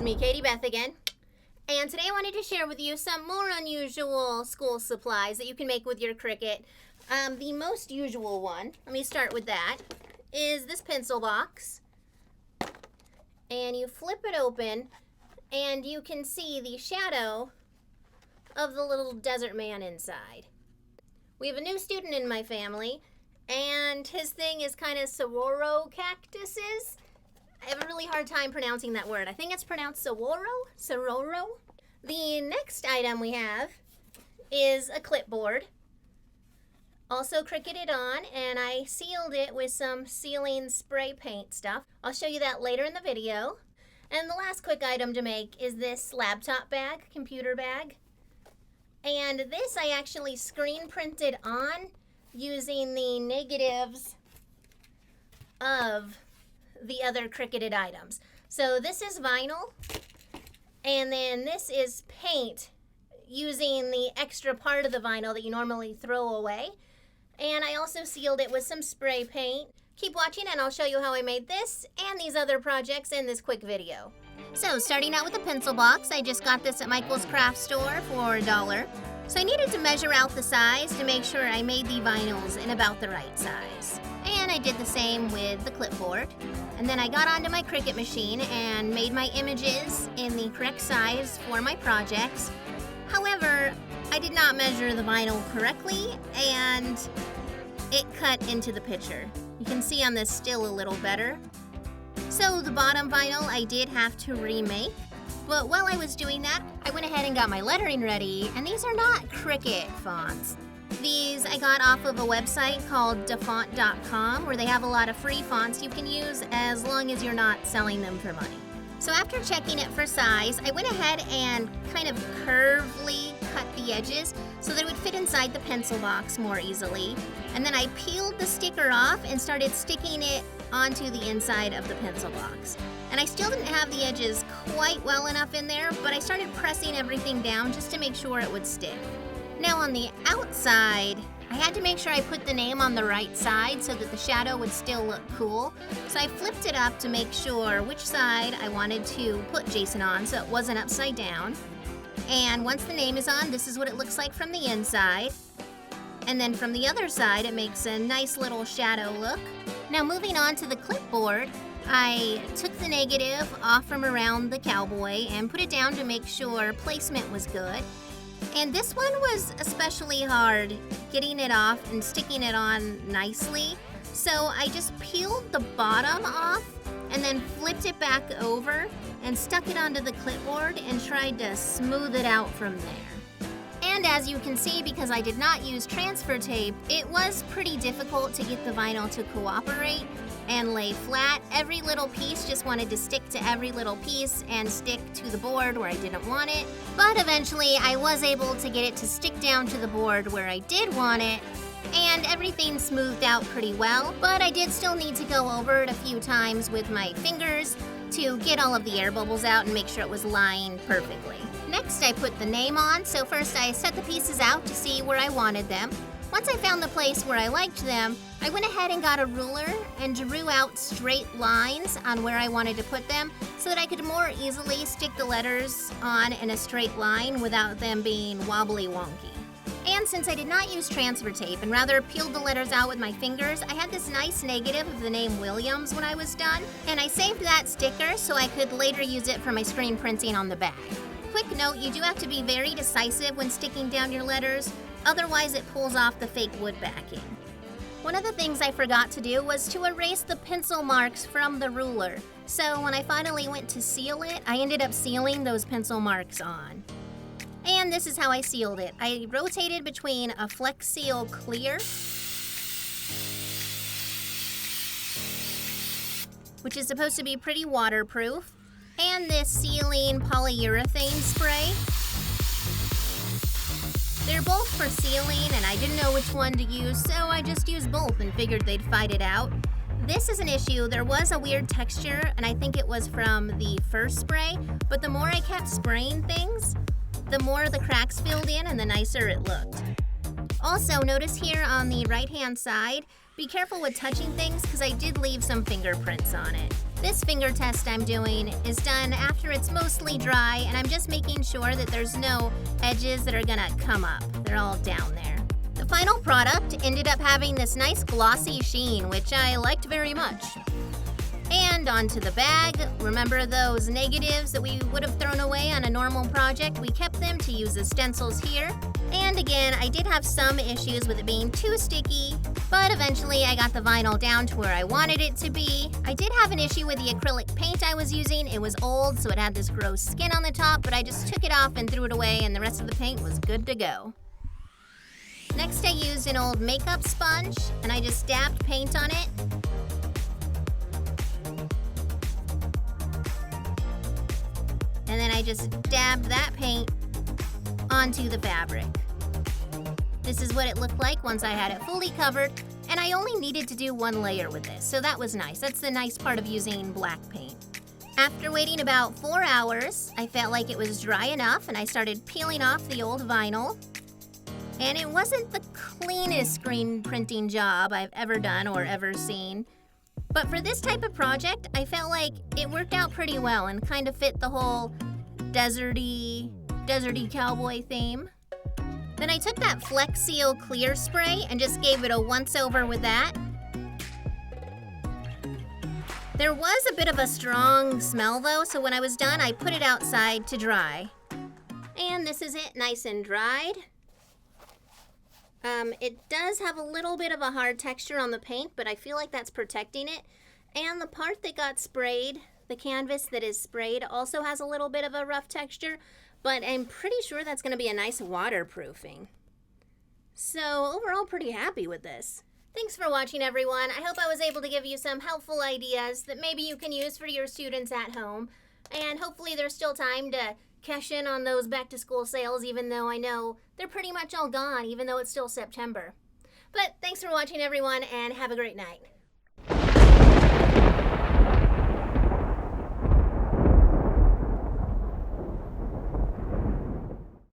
me, KatieBeth again. And today I wanted to share with you some more unusual school supplies that you can make with your Cricut. The most usual one, let me start with that, is this pencil box. And you flip it open and you can see the shadow of the little desert man inside. We have a new student in my family and his thing is kind of saguaro cactuses. I have a really hard time pronouncing that word. I think it's pronounced saguaro? Sororo? The next item we have is a clipboard. Also Cricutted on, and I sealed it with some sealing spray paint stuff. I'll show you that later in the video. And the last quick item to make is this laptop bag, computer bag. And this I actually screen printed on using the negatives of the other Cricutted items. So this is vinyl, and then this is paint using the extra part of the vinyl that you normally throw away. And I also sealed it with some spray paint. Keep watching and I'll show you how I made this and these other projects in this quick video. So starting out with the pencil box, I just got this at Michael's craft store for $1. So I needed to measure out the size to make sure I made the vinyls in about the right size. And I did the same with the clipboard. And then I got onto my Cricut machine and made my images in the correct size for my projects. However, I did not measure the vinyl correctly and it cut into the picture. You can see on this still a little better. So the bottom vinyl I did have to remake. But while I was doing that, I went ahead and got my lettering ready, and these are not Cricut fonts. These I got off of a website called dafont.com where they have a lot of free fonts you can use as long as you're not selling them for money. So after checking it for size, I went ahead and kind of curvely cut the edges so that it would fit inside the pencil box more easily. And then I peeled the sticker off and started sticking it onto the inside of the pencil box. And I still didn't have the edges quite well enough in there, but I started pressing everything down just to make sure it would stick. Now on the outside, I had to make sure I put the name on the right side so that the shadow would still look cool. So I flipped it up to make sure which side I wanted to put Jason on so it wasn't upside down. And once the name is on, this is what it looks like from the inside. And then from the other side, it makes a nice little shadow look. Now moving on to the clipboard, I took the negative off from around the cowboy and put it down to make sure placement was good. And this one was especially hard, getting it off and sticking it on nicely. So I just peeled the bottom off and then flipped it back over and stuck it onto the clipboard and tried to smooth it out from there. And as you can see, because I did not use transfer tape, it was pretty difficult to get the vinyl to cooperate and lay flat. Every little piece just wanted to stick to every little piece and stick to the board where I didn't want it. But eventually I was able to get it to stick down to the board where I did want it, and everything smoothed out pretty well. But I did still need to go over it a few times with my fingers to get all of the air bubbles out and make sure it was lying perfectly. Next I put the name on, so first I set the pieces out to see where I wanted them. Once I found the place where I liked them, I went ahead and got a ruler and drew out straight lines on where I wanted to put them so that I could more easily stick the letters on in a straight line without them being wobbly wonky. And since I did not use transfer tape and rather peeled the letters out with my fingers, I had this nice negative of the name Williams when I was done, and I saved that sticker so I could later use it for my screen printing on the back. Quick note, you do have to be very decisive when sticking down your letters, otherwise it pulls off the fake wood backing. One of the things I forgot to do was to erase the pencil marks from the ruler. So when I finally went to seal it, I ended up sealing those pencil marks on. And this is how I sealed it. I rotated between a Flex Seal Clear, which is supposed to be pretty waterproof, and this sealing polyurethane spray. They're both for sealing, and I didn't know which one to use, so I just used both and figured they'd fight it out. This is an issue. There was a weird texture, and I think it was from the first spray, but the more I kept spraying things, the more the cracks filled in and the nicer it looked. Also, notice here on the right-hand side, be careful with touching things because I did leave some fingerprints on it. This finger test I'm doing is done after it's mostly dry, and I'm just making sure that there's no edges that are gonna come up. They're all down there. The final product ended up having this nice glossy sheen, which I liked very much. And onto the bag. Remember those negatives that we would have thrown away on a normal project? We kept them to use as stencils here. And again, I did have some issues with it being too sticky, but eventually I got the vinyl down to where I wanted it to be. I did have an issue with the acrylic paint I was using. It was old, so it had this gross skin on the top, but I just took it off and threw it away, and the rest of the paint was good to go. Next, I used an old makeup sponge, and I just dabbed paint on it. And then I just dabbed that paint onto the fabric. This is what it looked like once I had it fully covered, and I only needed to do one layer with this, so that was nice. That's the nice part of using black paint. After waiting about 4 hours, I felt like it was dry enough, and I started peeling off the old vinyl. And it wasn't the cleanest screen printing job I've ever done or ever seen. But for this type of project, I felt like it worked out pretty well and kind of fit the whole deserty cowboy theme. Then I took that Flex Seal clear spray and just gave it a once over with that. There was a bit of a strong smell though, so when I was done, I put it outside to dry. And this is it, nice and dried. It does have a little bit of a hard texture on the paint, but I feel like that's protecting it. And the part that got sprayed, the canvas that is sprayed, also has a little bit of a rough texture, but I'm pretty sure that's going to be a nice waterproofing. So overall, pretty happy with this. Thanks for watching, everyone. I hope I was able to give you some helpful ideas that maybe you can use for your students at home. And hopefully there's still time to cash in on those back-to-school sales, even though I know they're pretty much all gone, even though it's still September. But thanks for watching, everyone, and have a great night.